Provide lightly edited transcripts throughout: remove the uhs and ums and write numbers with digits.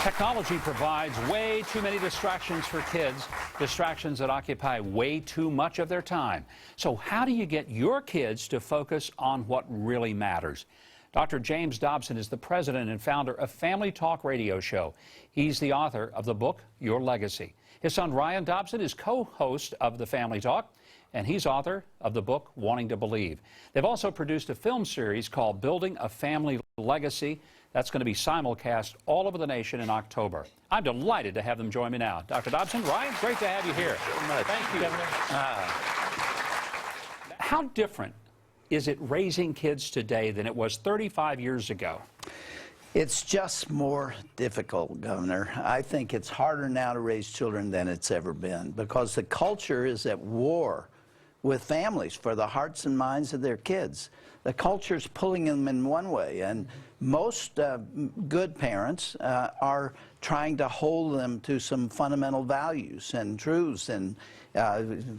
Technology provides way too many distractions for kids, distractions that occupy way too much of their time. So how do you get your kids to focus on what really matters? Dr. James Dobson is the president and founder of Family Talk Radio Show. He's the author of the book, Your Legacy. His son Ryan Dobson is co-host of the Family Talk, and he's author of the book, Wanting to Believe. They've also produced a film series called Building a Family Legacy. That's going to be simulcast all over the nation in October. I'm delighted to have them join me now. Dr. Dobson, Ryan, great to have you here. Thank you, Governor. How different is it raising kids today than it was 35 years ago? It's just more difficult, Governor. I think it's harder now to raise children than it's ever been because the culture is at war with families for the hearts and minds of their kids. The culture's pulling them in one way, and most good parents are trying to hold them to some fundamental values and truths, and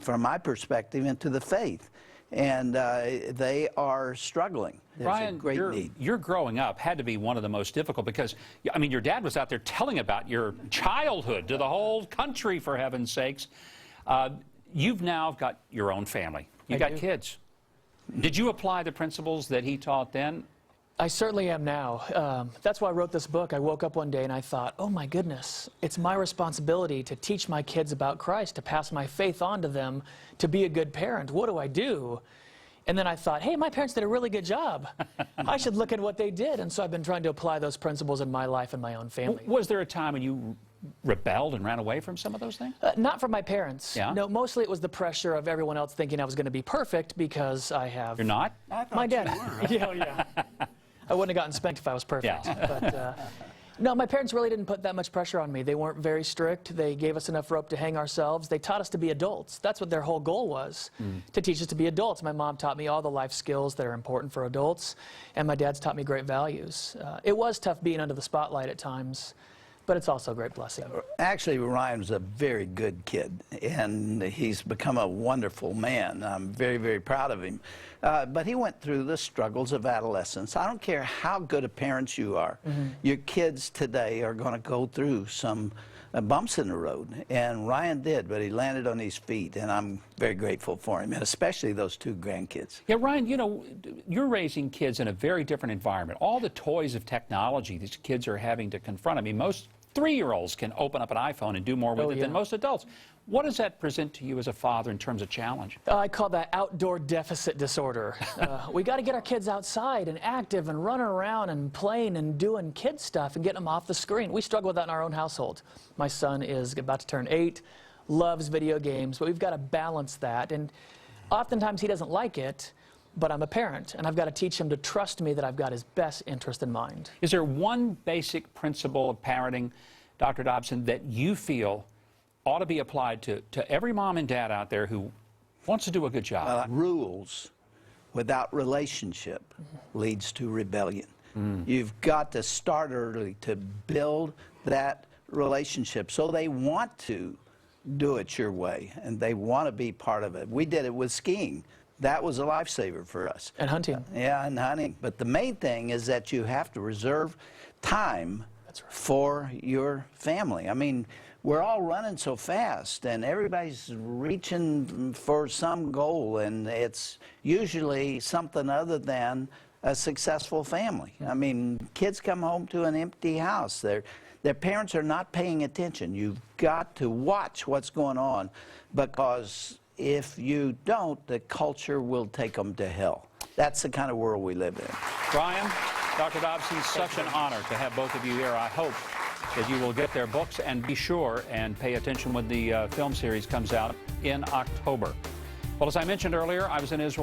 from my perspective, into the faith. And they are struggling. There's Ryan, a great need. Your growing up had to be one of the most difficult because, I mean, your dad was out there telling about your childhood to the whole country, for heaven's sakes. You've now got your own family. You've got kids. Did you apply the principles that he taught then? I certainly am now. That's why I wrote this book. I woke up one day and I thought, oh my goodness, it's my responsibility to teach my kids about Christ, to pass my faith on to them, to be a good parent. What do I do? And then I thought, hey, my parents did a really good job. I should look at what they did. And so I've been trying to apply those principles in my life and my own family. Was there a time when you rebelled and ran away from some of those things? Not from my parents. Yeah? No, mostly it was the pressure of everyone else thinking I was going to be perfect because I have... You're not? My dad. Yeah. I wouldn't have gotten spanked if I was perfect. Yeah. But, no, my parents really didn't put that much pressure on me. They weren't very strict. They gave us enough rope to hang ourselves. They taught us to be adults. That's what their whole goal was, to teach us to be adults. My mom taught me all the life skills that are important for adults, and my dad's taught me great values. It was tough being under the spotlight at times, but it's also a great blessing. Actually, Ryan's a very good kid, and he's become a wonderful man. I'm very, very proud of him. But he went through the struggles of adolescence. I don't care how good a parent you are. Your kids today are going to go through some bumps in the road, and Ryan did, but he landed on his feet, and I'm very grateful for him, and especially those two grandkids. Yeah, Ryan, you know, you're raising kids in a very different environment. All the toys of technology these kids are having to confront. I mean, most 3-year-olds can open up an iPhone and do more with it than most adults. What does that present to you as a father in terms of challenge? I call that outdoor deficit disorder. We got to get our kids outside and active and running around and playing and doing kid stuff and getting them off the screen. We struggle with that in our own household. My son is about to turn 8, loves video games, but we've got to balance that. And oftentimes he doesn't like it, but I'm a parent, and I've got to teach him to trust me that I've got his best interest in mind. Is there one basic principle of parenting, Dr. Dobson, that you feel ought to be applied to every mom and dad out there who wants to do a good job? Rules without relationship leads to rebellion. You've got to start early to build that relationship so they want to do it your way, and they want to be part of it. We did it with skiing. That was a lifesaver for us. And hunting. Yeah, and hunting. But the main thing is that you have to reserve time for your family. I mean, we're all running so fast, and everybody's reaching for some goal, and it's usually something other than a successful family. I mean, kids come home to an empty house. Their parents are not paying attention. You've got to watch what's going on, because if you don't, the culture will take them to hell. That's the kind of world we live in. Ryan, Dr. Dobson, such an honor to have both of you here. I hope that you will get their books, and be sure and pay attention when the film series comes out in October. Well, as I mentioned earlier, I was in Israel